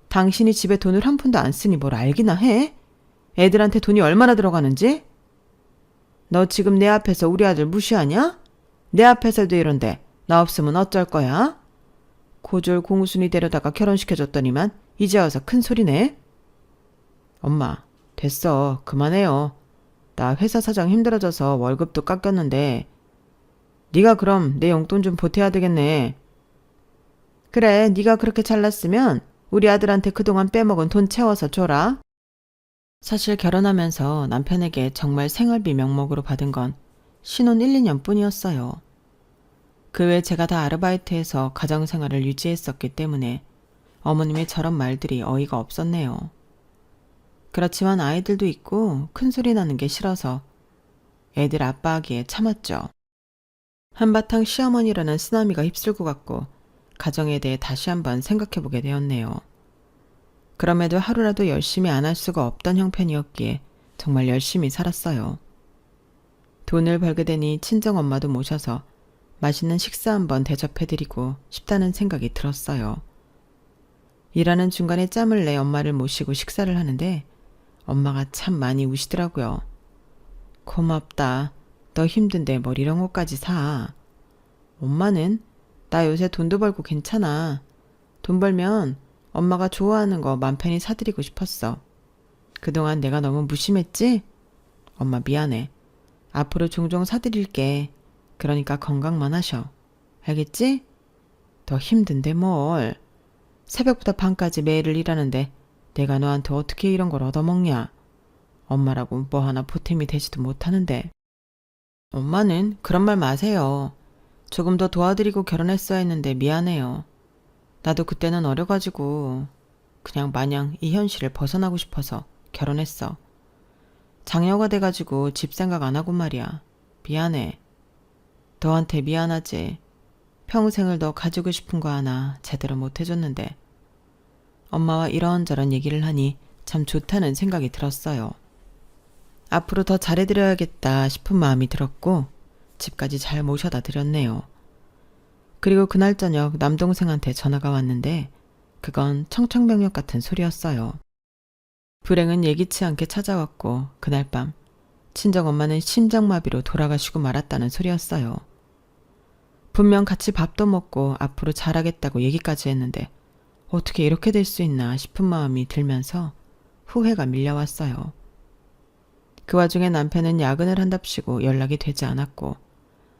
당신이 집에 돈을 한 푼도 안 쓰니 뭘 알기나 해? 애들한테 돈이 얼마나 들어가는지? 너 지금 내 앞에서 우리 아들 무시하냐? 내 앞에서도 이런데 나 없으면 어쩔 거야? 고졸 공순이 데려다가 결혼시켜줬더니만 이제 와서 큰 소리네. 엄마, 됐어. 그만해요. 나 회사 사정 힘들어져서 월급도 깎였는데 네가 그럼 내 용돈 좀 보태야 되겠네. 그래, 네가 그렇게 잘났으면 우리 아들한테 그동안 빼먹은 돈 채워서 줘라. 사실 결혼하면서 남편에게 정말 생활비 명목으로 받은 건 신혼 1, 2년 뿐이었어요. 그 외 제가 다 아르바이트해서 가정생활을 유지했었기 때문에 어머님의 저런 말들이 어이가 없었네요. 그렇지만 아이들도 있고 큰소리 나는 게 싫어서 애들 아빠하기에 참았죠. 한바탕 시어머니라는 쓰나미가 휩쓸고 갔고 가정에 대해 다시 한번 생각해보게 되었네요. 그럼에도 하루라도 열심히 안 할 수가 없던 형편이었기에 정말 열심히 살았어요. 돈을 벌게 되니 친정엄마도 모셔서 맛있는 식사 한번 대접해드리고 싶다는 생각이 들었어요. 일하는 중간에 짬을 내 엄마를 모시고 식사를 하는데 엄마가 참 많이 우시더라고요. 고맙다. 너 힘든데 뭘 이런 것까지 사. 엄마는 나 요새 돈도 벌고 괜찮아. 돈 벌면 엄마가 좋아하는 거 맘 편히 사드리고 싶었어. 그동안 내가 너무 무심했지? 엄마 미안해. 앞으로 종종 사드릴게. 그러니까 건강만 하셔. 알겠지? 더 힘든데 뭘. 새벽부터 밤까지 매일을 일하는데 내가 너한테 어떻게 이런 걸 얻어먹냐. 엄마라고 뭐 하나 보탬이 되지도 못하는데. 엄마는 그런 말 마세요. 조금 더 도와드리고 결혼했어야 했는데 미안해요. 나도 그때는 어려가지고 그냥 마냥 이 현실을 벗어나고 싶어서 결혼했어. 장녀가 돼가지고 집 생각 안 하고 말이야. 미안해. 너한테 미안하지. 평생을 너 가지고 싶은 거 하나 제대로 못 해줬는데. 엄마와 이런저런 얘기를 하니 참 좋다는 생각이 들었어요. 앞으로 더 잘해드려야겠다 싶은 마음이 들었고 집까지 잘 모셔다 드렸네요. 그리고 그날 저녁 남동생한테 전화가 왔는데 그건 청천벽력 같은 소리였어요. 불행은 예기치 않게 찾아왔고 그날 밤 친정엄마는 심장마비로 돌아가시고 말았다는 소리였어요. 분명 같이 밥도 먹고 앞으로 잘하겠다고 얘기까지 했는데 어떻게 이렇게 될 수 있나 싶은 마음이 들면서 후회가 밀려왔어요. 그 와중에 남편은 야근을 한답시고 연락이 되지 않았고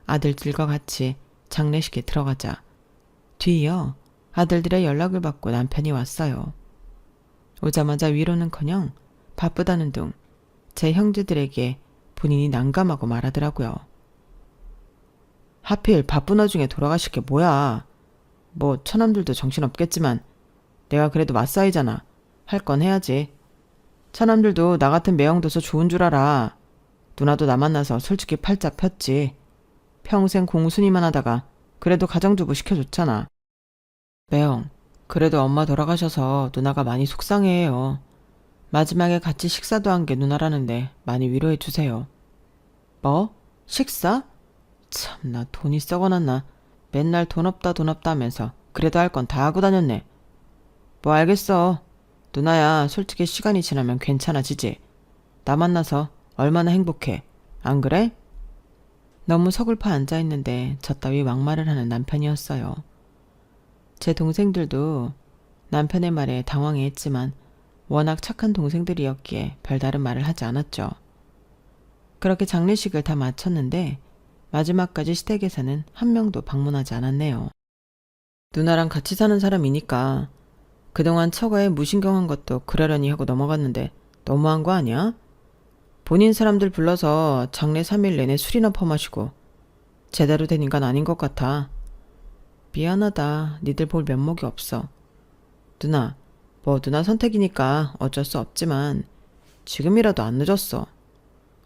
아들들과 같이 장례식에 들어가자 뒤이어 아들들의 연락을 받고 남편이 왔어요. 오자마자 위로는커녕 바쁘다는 둥 제 형제들에게 본인이 난감하고 말하더라고요. 하필 바쁜 와중에 돌아가실 게 뭐야. 뭐 처남들도 정신없겠지만 내가 그래도 맞사이잖아. 할 건 해야지. 처남들도 나 같은 매형 둬서 좋은 줄 알아. 누나도 나 만나서 솔직히 팔자 폈지. 평생 공순이만 하다가 그래도 가정주부 시켜줬잖아. 매형, 그래도 엄마 돌아가셔서 누나가 많이 속상해해요. 마지막에 같이 식사도 한 게 누나라는데 많이 위로해 주세요. 뭐? 식사? 참나 돈이 썩어났나. 맨날 돈 없다 하면서 그래도 할 건 다 하고 다녔네. 뭐 알겠어. 누나야 솔직히 시간이 지나면 괜찮아지지. 나 만나서 얼마나 행복해. 안 그래? 너무 서글퍼 앉아있는데 저 따위 막말을 하는 남편이었어요. 제 동생들도 남편의 말에 당황해했지만 워낙 착한 동생들이었기에 별다른 말을 하지 않았죠. 그렇게 장례식을 다 마쳤는데 마지막까지 시댁에서는 한 명도 방문하지 않았네요. 누나랑 같이 사는 사람이니까 그동안 처가에 무신경한 것도 그러려니 하고 넘어갔는데 너무한 거 아니야? 본인 사람들 불러서 장례 3일 내내 술이나 퍼마시고 제대로 된 인간 아닌 것 같아. 미안하다. 니들 볼 면목이 없어. 누나, 뭐 누나 선택이니까 어쩔 수 없지만 지금이라도 안 늦었어.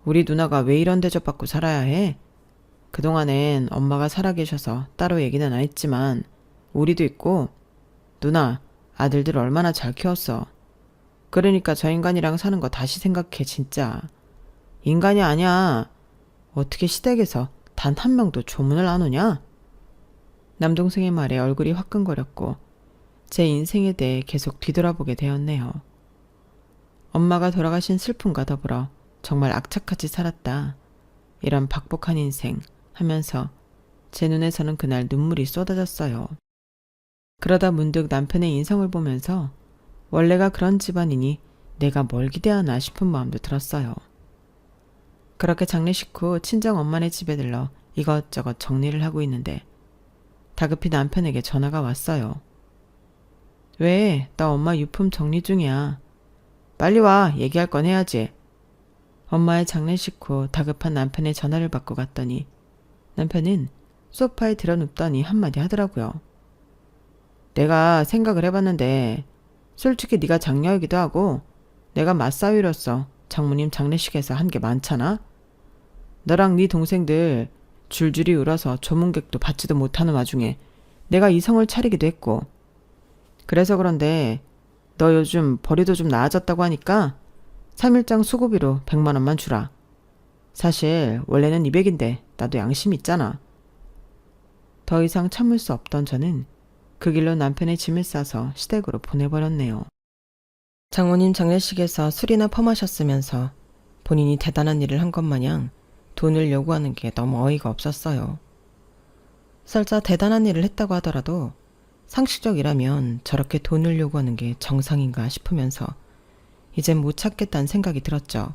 우리 누나가 왜 이런 대접받고 살아야 해? 그동안엔 엄마가 살아계셔서 따로 얘기는 안 했지만 우리도 있고 누나, 아들들 얼마나 잘 키웠어. 그러니까 저 인간이랑 사는 거 다시 생각해 진짜. 인간이 아니야. 어떻게 시댁에서 단 한 명도 조문을 안 오냐? 남동생의 말에 얼굴이 화끈거렸고 제 인생에 대해 계속 뒤돌아보게 되었네요. 엄마가 돌아가신 슬픔과 더불어 정말 악착같이 살았다. 이런 박복한 인생 하면서 제 눈에서는 그날 눈물이 쏟아졌어요. 그러다 문득 남편의 인성을 보면서 원래가 그런 집안이니 내가 뭘 기대하나 싶은 마음도 들었어요. 그렇게 장례식 후 친정 엄마네 집에 들러 이것저것 정리를 하고 있는데 다급히 남편에게 전화가 왔어요. 왜? 나 엄마 유품 정리 중이야. 빨리 와. 얘기할 건 해야지. 엄마의 장례식 후 다급한 남편의 전화를 받고 갔더니 남편은 소파에 드러눕더니 한마디 하더라고요. 내가 생각을 해봤는데 솔직히 네가 장녀이기도 하고 내가 맞사위로서 장모님 장례식에서 한 게 많잖아. 너랑 네 동생들 줄줄이 울어서 조문객도 받지도 못하는 와중에 내가 이성을 차리기도 했고 그래서 그런데 너 요즘 벌이도 좀 나아졌다고 하니까 3일장 수고비로 100만 원만 주라. 사실 원래는 200인데 나도 양심 있잖아. 더 이상 참을 수 없던 저는 그 길로 남편의 짐을 싸서 시댁으로 보내버렸네요. 장모님 장례식에서 술이나 퍼마셨으면서 본인이 대단한 일을 한 것 마냥 돈을 요구하는 게 너무 어이가 없었어요. 설사 대단한 일을 했다고 하더라도 상식적이라면 저렇게 돈을 요구하는 게 정상인가 싶으면서 이젠 못 찾겠다는 생각이 들었죠.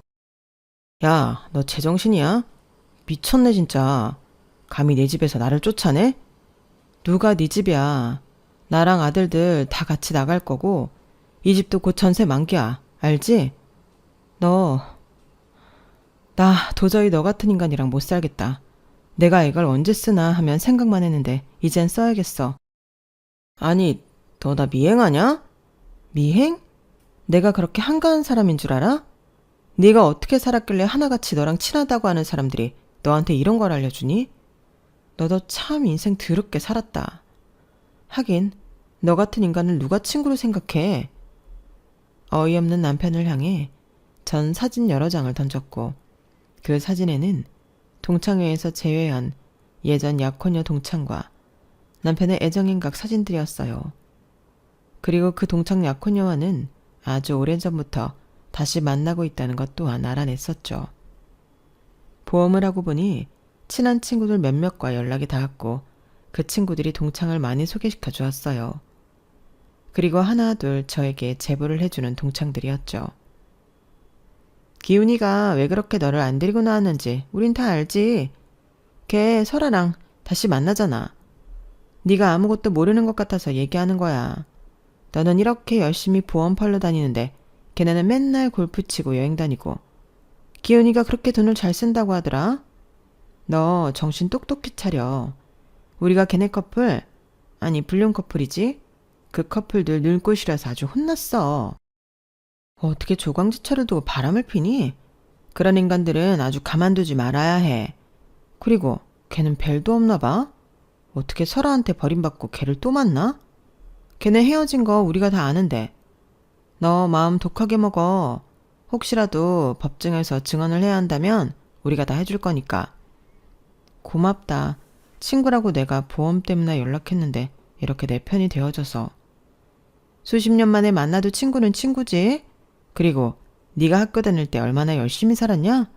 야, 너 제정신이야? 미쳤네 진짜. 감히 내 집에서 나를 쫓아내? 누가 네 집이야. 나랑 아들들 다 같이 나갈 거고 이 집도 곧 전세 만기야. 알지? 나 도저히 너 같은 인간이랑 못 살겠다. 내가 이걸 언제 쓰나 하면 생각만 했는데 이젠 써야겠어. 아니, 너 나 미행하냐? 미행? 내가 그렇게 한가한 사람인 줄 알아? 네가 어떻게 살았길래 하나같이 너랑 친하다고 하는 사람들이 너한테 이런 걸 알려주니? 너도 참 인생 더럽게 살았다. 하긴 너 같은 인간을 누가 친구로 생각해? 어이없는 남편을 향해 전 사진 여러 장을 던졌고 그 사진에는 동창회에서 제외한 예전 약혼녀 동창과 남편의 애정행각 사진들이었어요. 그리고 그 동창 약혼녀와는 아주 오래전부터 다시 만나고 있다는 것 또한 알아냈었죠. 보험을 하고 보니 친한 친구들 몇몇과 연락이 닿았고 그 친구들이 동창을 많이 소개시켜 주었어요. 그리고 하나둘 저에게 제보를 해주는 동창들이었죠. 기훈이가 왜 그렇게 너를 안 데리고 나왔는지 우린 다 알지. 걔 설아랑 다시 만나잖아. 네가 아무것도 모르는 것 같아서 얘기하는 거야. 너는 이렇게 열심히 보험 팔러 다니는데 걔네는 맨날 골프 치고 여행 다니고. 기훈이가 그렇게 돈을 잘 쓴다고 하더라. 너 정신 똑똑히 차려. 우리가 걔네 커플, 아니 불륜 커플이지? 그 커플들 눈꽃이라서 아주 혼났어. 어떻게 조광지철을 두고 바람을 피니? 그런 인간들은 아주 가만두지 말아야 해. 그리고 걔는 별도 없나 봐? 어떻게 설아한테 버림받고 걔를 또 만나? 걔네 헤어진 거 우리가 다 아는데. 너 마음 독하게 먹어. 혹시라도 법정에서 증언을 해야 한다면 우리가 다 해줄 거니까. 고맙다. 친구라고 내가 보험 때문에 연락했는데 이렇게 내 편이 되어줘서. 수십 년 만에 만나도 친구는 친구지. 그리고 네가 학교 다닐 때 얼마나 열심히 살았냐?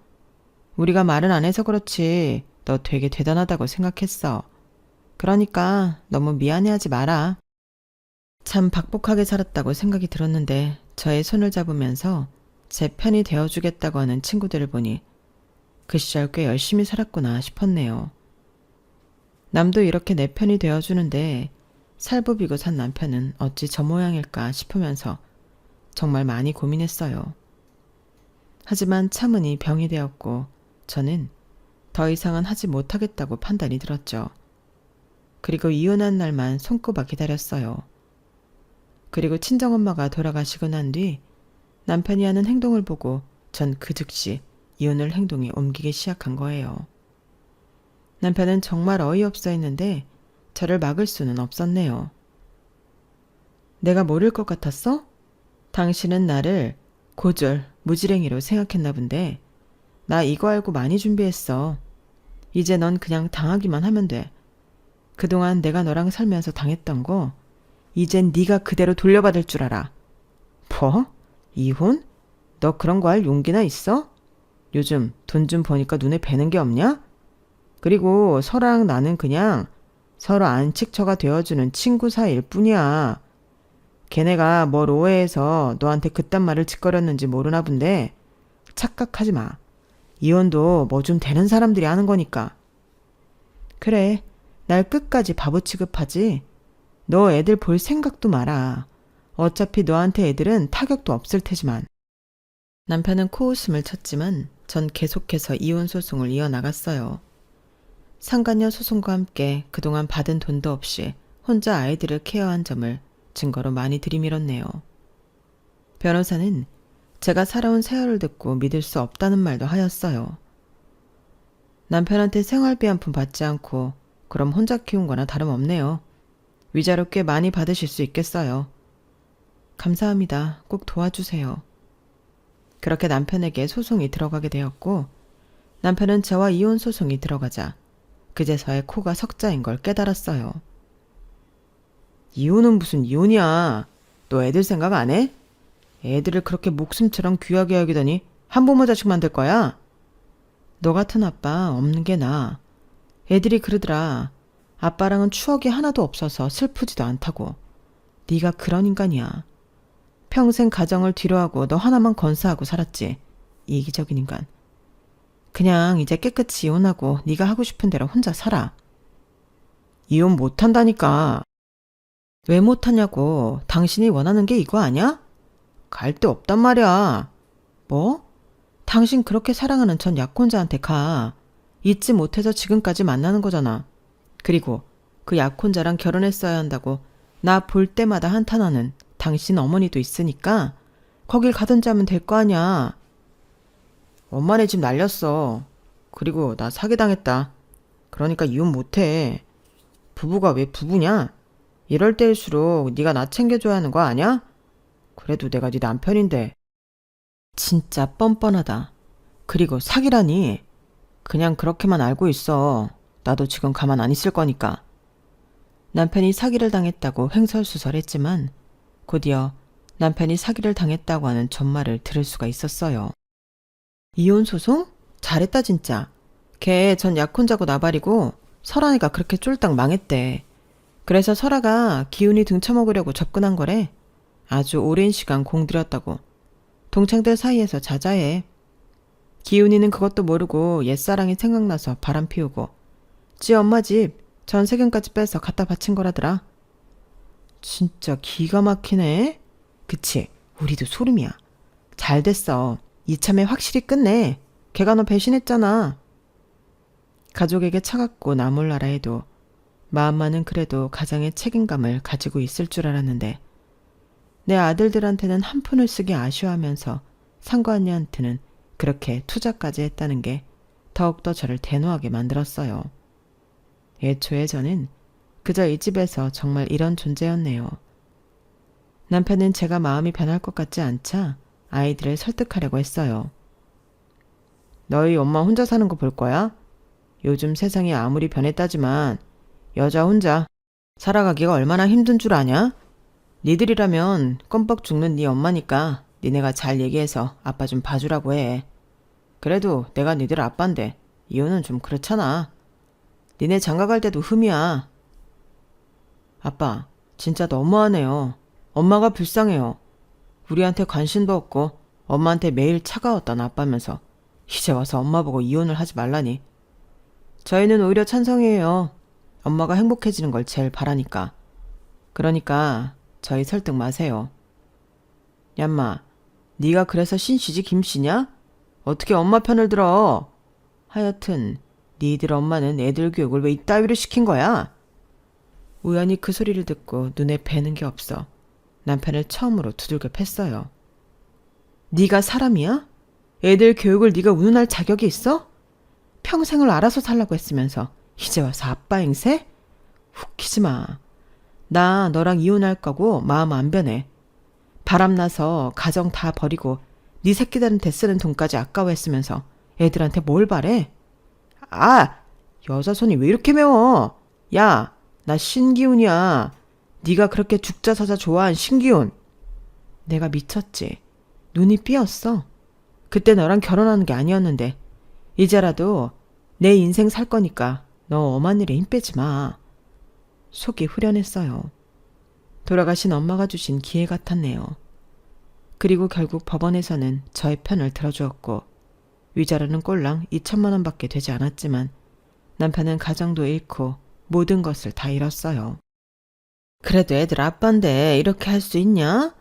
우리가 말은 안 해서 그렇지 너 되게 대단하다고 생각했어. 그러니까 너무 미안해하지 마라. 참 박복하게 살았다고 생각이 들었는데 저의 손을 잡으면서 제 편이 되어주겠다고 하는 친구들을 보니 그 시절 꽤 열심히 살았구나 싶었네요. 남도 이렇게 내 편이 되어주는데 살부비고 산 남편은 어찌 저 모양일까 싶으면서 정말 많이 고민했어요. 하지만 참으니 병이 되었고 저는 더 이상은 하지 못하겠다고 판단이 들었죠. 그리고 이혼한 날만 손꼽아 기다렸어요. 그리고 친정엄마가 돌아가시고 난 뒤 남편이 하는 행동을 보고 전 그 즉시 이혼을 행동에 옮기기 시작한 거예요. 남편은 정말 어이없어 했는데 저를 막을 수는 없었네요. 내가 모를 것 같았어? 당신은 나를 고졸, 무지랭이로 생각했나 본데 나 이거 알고 많이 준비했어. 이제 넌 그냥 당하기만 하면 돼. 그동안 내가 너랑 살면서 당했던 거 이젠 네가 그대로 돌려받을 줄 알아. 뭐? 이혼? 너 그런 거 할 용기나 있어? 요즘 돈 좀 버니까 눈에 뵈는 게 없냐? 그리고 설아랑 나는 그냥 서로 안식처가 되어주는 친구 사이일 뿐이야. 걔네가 뭘 오해해서 너한테 그딴 말을 짓거렸는지 모르나 본데 착각하지 마. 이혼도 뭐 좀 되는 사람들이 하는 거니까. 그래, 날 끝까지 바보 취급하지? 너 애들 볼 생각도 마라. 어차피 너한테 애들은 타격도 없을 테지만. 남편은 코웃음을 쳤지만 전 계속해서 이혼 소송을 이어나갔어요. 상간녀 소송과 함께 그동안 받은 돈도 없이 혼자 아이들을 케어한 점을 증거로 많이 들이밀었네요. 변호사는 제가 살아온 세월을 듣고 믿을 수 없다는 말도 하였어요. 남편한테 생활비 한 푼 받지 않고 그럼 혼자 키운 거나 다름없네요. 위자료 꽤 많이 받으실 수 있겠어요. 감사합니다. 꼭 도와주세요. 그렇게 남편에게 소송이 들어가게 되었고 남편은 저와 이혼 소송이 들어가자 그제서야 코가 석자인 걸 깨달았어요. 이혼은 무슨 이혼이야. 너 애들 생각 안 해? 애들을 그렇게 목숨처럼 귀하게 여기더니 한부모 자식 만들 거야? 너 같은 아빠 없는 게 나아. 애들이 그러더라. 아빠랑은 추억이 하나도 없어서 슬프지도 않다고. 네가 그런 인간이야. 평생 가정을 뒤로하고 너 하나만 건사하고 살았지. 이기적인 인간. 그냥 이제 깨끗이 이혼하고 네가 하고 싶은 대로 혼자 살아. 이혼 못한다니까. 왜 못하냐고. 당신이 원하는 게 이거 아니야? 갈 데 없단 말이야. 뭐? 당신 그렇게 사랑하는 전 약혼자한테 가. 잊지 못해서 지금까지 만나는 거잖아. 그리고 그 약혼자랑 결혼했어야 한다고 나 볼 때마다 한탄하는 당신 어머니도 있으니까 거길 가든지 하면 될 거 아니야. 엄마네 집 날렸어. 그리고 나 사기당했다. 그러니까 이혼 못해. 부부가 왜 부부냐? 이럴 때일수록 네가 나 챙겨줘야 하는 거 아니야? 그래도 내가 네 남편인데. 진짜 뻔뻔하다. 그리고 사기라니. 그냥 그렇게만 알고 있어. 나도 지금 가만 안 있을 거니까. 남편이 사기를 당했다고 횡설수설했지만 곧이어 남편이 사기를 당했다고 하는 전말을 들을 수가 있었어요. 이혼 소송? 잘했다 진짜. 걔 전 약혼자고 나발이고 설아이가 그렇게 쫄딱 망했대. 그래서 설아가 기훈이 등쳐먹으려고 접근한 거래. 아주 오랜 시간 공들였다고. 동창들 사이에서 자자해. 기훈이는 그것도 모르고 옛사랑이 생각나서 바람 피우고 지 엄마 집 전 세금까지 빼서 갖다 바친 거라더라. 진짜 기가 막히네. 그치? 우리도 소름이야. 잘 됐어. 이참에 확실히 끝내. 걔가 너 배신했잖아. 가족에게 차갑고 나몰라라 해도 마음만은 그래도 가장의 책임감을 가지고 있을 줄 알았는데 내 아들들한테는 한 푼을 쓰기 아쉬워하면서 상구 언니한테는 그렇게 투자까지 했다는 게 더욱더 저를 대노하게 만들었어요. 애초에 저는 그저 이 집에서 정말 이런 존재였네요. 남편은 제가 마음이 변할 것 같지 않자 아이들을 설득하려고 했어요. 너희 엄마 혼자 사는 거 볼 거야? 요즘 세상이 아무리 변했다지만 여자 혼자 살아가기가 얼마나 힘든 줄 아냐? 니들이라면 껌뻑 죽는 네 엄마니까 니네가 잘 얘기해서 아빠 좀 봐주라고 해. 그래도 내가 니들 아빠인데 이혼은 좀 그렇잖아. 니네 장가갈 때도 흠이야. 아빠, 진짜 너무하네요. 엄마가 불쌍해요. 우리한테 관심도 없고 엄마한테 매일 차가웠던 아빠면서 이제 와서 엄마 보고 이혼을 하지 말라니. 저희는 오히려 찬성이에요. 엄마가 행복해지는 걸 제일 바라니까. 그러니까 저희 설득 마세요. 얌마, 네가 그래서 신씨지 김씨냐? 어떻게 엄마 편을 들어? 하여튼 니들 엄마는 애들 교육을 왜 이따위로 시킨 거야? 우연히 그 소리를 듣고 눈에 뵈는 게 없어 남편을 처음으로 두들겨 팼어요. 네가 사람이야? 애들 교육을 네가 운운할 자격이 있어? 평생을 알아서 살라고 했으면서 이제 와서 아빠 행세? 웃기지 마. 나 너랑 이혼할 거고 마음 안 변해. 바람나서 가정 다 버리고 네 새끼들한테 쓰는 돈까지 아까워했으면서 애들한테 뭘 바래? 아! 여자 손이 왜 이렇게 매워? 야! 나 신기훈이야. 네가 그렇게 죽자 사자 좋아한 신기훈. 내가 미쳤지. 눈이 삐었어. 그때 너랑 결혼하는 게 아니었는데 이제라도 내 인생 살 거니까 너 엄한 일에 힘 빼지 마. 속이 후련했어요. 돌아가신 엄마가 주신 기회 같았네요. 그리고 결국 법원에서는 저의 편을 들어주었고 위자료는 꼴랑 2천만 원밖에 되지 않았지만 남편은 가정도 잃고 모든 것을 다 잃었어요. 그래도 애들 아빠인데 이렇게 할 수 있냐?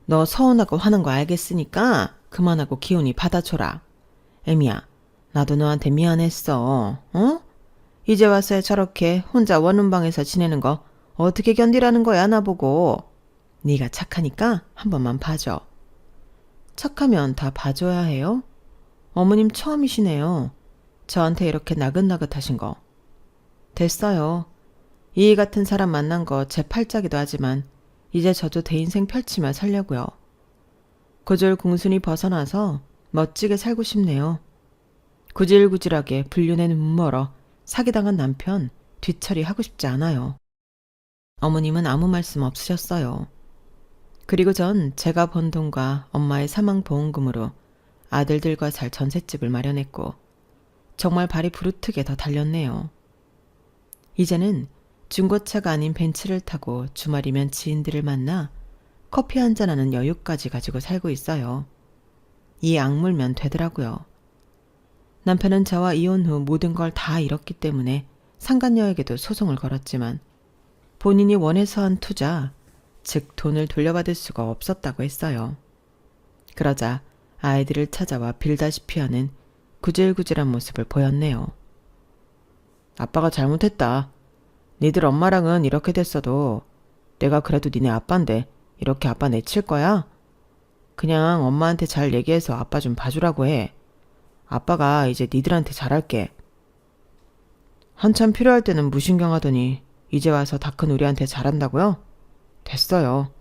너 서운하고 화난 거 알겠으니까 그만하고 기훈이 받아줘라. 애미야, 나도 너한테 미안했어. 어? 이제 와서 저렇게 혼자 원룸방에서 지내는 거 어떻게 견디라는 거야 나보고. 네가 착하니까 한 번만 봐줘. 착하면 다 봐줘야 해요? 어머님 처음이시네요. 저한테 이렇게 나긋나긋하신 거. 됐어요. 이 같은 사람 만난 거 제 팔자기도 하지만 이제 저도 대 인생 펼치며 살려고요. 고졸 공순이 벗어나서 멋지게 살고 싶네요. 구질구질하게 불륜에 눈멀어 사기당한 남편 뒤처리하고 싶지 않아요. 어머님은 아무 말씀 없으셨어요. 그리고 전 제가 번 돈과 엄마의 사망보험금으로 아들들과 살 전셋집을 마련했고 정말 발이 부르트게 더 달렸네요. 이제는 중고차가 아닌 벤츠를 타고 주말이면 지인들을 만나 커피 한잔하는 여유까지 가지고 살고 있어요. 이 악물면 되더라고요. 남편은 저와 이혼 후 모든 걸 다 잃었기 때문에 상간녀에게도 소송을 걸었지만 본인이 원해서 한 투자, 즉 돈을 돌려받을 수가 없었다고 했어요. 그러자 아이들을 찾아와 빌다시피 하는 구질구질한 모습을 보였네요. 아빠가 잘못했다. 니들 엄마랑은 이렇게 됐어도 내가 그래도 니네 아빠인데 이렇게 아빠 내칠 거야? 그냥 엄마한테 잘 얘기해서 아빠 좀 봐주라고 해. 아빠가 이제 니들한테 잘할게. 한참 필요할 때는 무신경하더니 이제 와서 다 큰 우리한테 잘한다고요? 됐어요.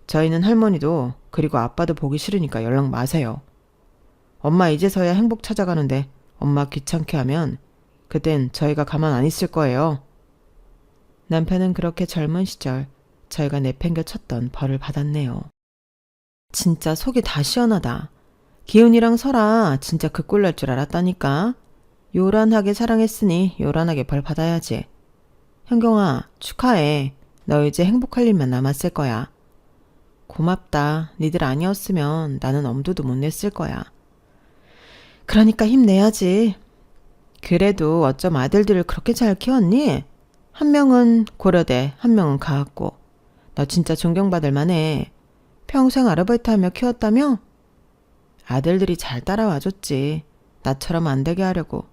저희는 할머니도 그리고 아빠도 보기 싫으니까 연락 마세요. 엄마 이제서야 행복 찾아가는데 엄마 귀찮게 하면 그땐 저희가 가만 안 있을 거예요. 남편은 그렇게 젊은 시절 저희가 내팽겨 쳤던 벌을 받았네요. 진짜 속이 다 시원하다. 기훈이랑 설아 진짜 그 꼴 날 줄 알았다니까. 요란하게 사랑했으니 요란하게 벌 받아야지. 현경아, 축하해. 너 이제 행복할 일만 남았을 거야. 고맙다. 니들 아니었으면 나는 엄두도 못 냈을 거야. 그러니까 힘내야지. 그래도 어쩜 아들들을 그렇게 잘 키웠니? 한 명은 고려대, 한 명은 가학고. 너 진짜 존경받을 만해. 평생 아르바이트 하며 키웠다며? 아들들이 잘 따라와줬지. 나처럼 안 되게 하려고.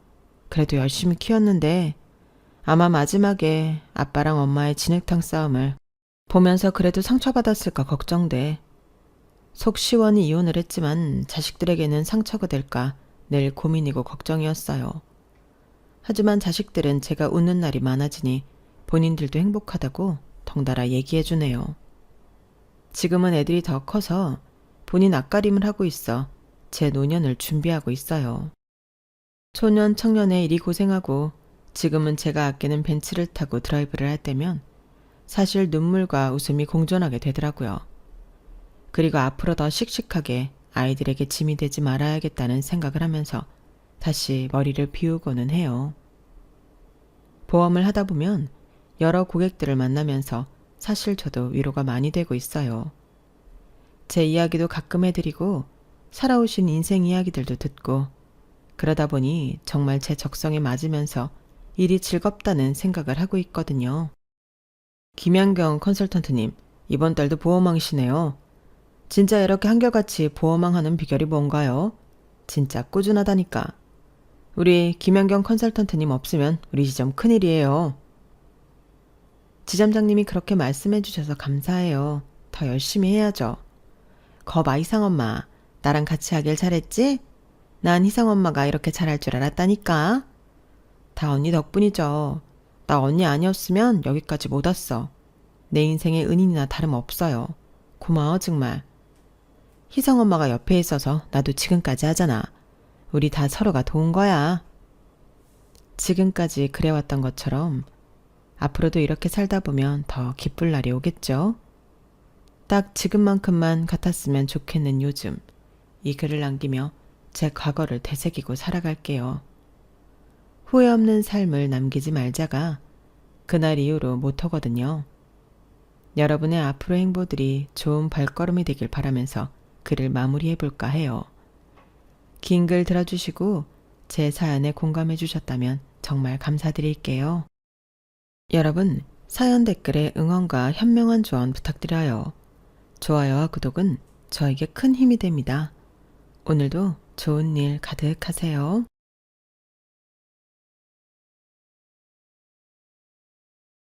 그래도 열심히 키웠는데 아마 마지막에 아빠랑 엄마의 진흙탕 싸움을 보면서 그래도 상처받았을까 걱정돼. 속 시원히 이혼을 했지만 자식들에게는 상처가 될까 늘 고민이고 걱정이었어요. 하지만 자식들은 제가 웃는 날이 많아지니 본인들도 행복하다고 덩달아 얘기해주네요. 지금은 애들이 더 커서 본인 앞가림을 하고 있어 제 노년을 준비하고 있어요. 초년 청년의 일이 고생하고 지금은 제가 아끼는 벤츠를 타고 드라이브를 할 때면 사실 눈물과 웃음이 공존하게 되더라고요. 그리고 앞으로 더 씩씩하게 아이들에게 짐이 되지 말아야겠다는 생각을 하면서 다시 머리를 비우고는 해요. 보험을 하다 보면 여러 고객들을 만나면서 사실 저도 위로가 많이 되고 있어요. 제 이야기도 가끔 해드리고 살아오신 인생 이야기들도 듣고 그러다 보니 정말 제 적성에 맞으면서 일이 즐겁다는 생각을 하고 있거든요. 김양경 컨설턴트님, 이번 달도 보험왕이시네요. 진짜 이렇게 한결같이 보험왕 하는 비결이 뭔가요? 진짜 꾸준하다니까. 우리 김양경 컨설턴트님 없으면 우리 지점 큰일이에요. 지점장님이 그렇게 말씀해 주셔서 감사해요. 더 열심히 해야죠. 거봐 희상엄마, 나랑 같이 하길 잘했지? 난 희상엄마가 이렇게 잘할 줄 알았다니까. 다 언니 덕분이죠. 나 언니 아니었으면 여기까지 못 왔어. 내 인생의 은인이나 다름없어요. 고마워 정말. 희성엄마가 옆에 있어서 나도 지금까지 하잖아. 우리 다 서로가 도운 거야. 지금까지 그래왔던 것처럼 앞으로도 이렇게 살다 보면 더 기쁠 날이 오겠죠. 딱 지금만큼만 같았으면 좋겠는 요즘, 이 글을 남기며 제 과거를 되새기고 살아갈게요. 후회 없는 삶을 남기지 말자가 그날 이후로 모토거든요. 여러분의 앞으로의 행보들이 좋은 발걸음이 되길 바라면서 글을 마무리해볼까 해요. 긴 글 들어주시고 제 사연에 공감해 주셨다면 정말 감사드릴게요. 여러분, 사연 댓글에 응원과 현명한 조언 부탁드려요. 좋아요와 구독은 저에게 큰 힘이 됩니다. 오늘도 좋은 일 가득하세요.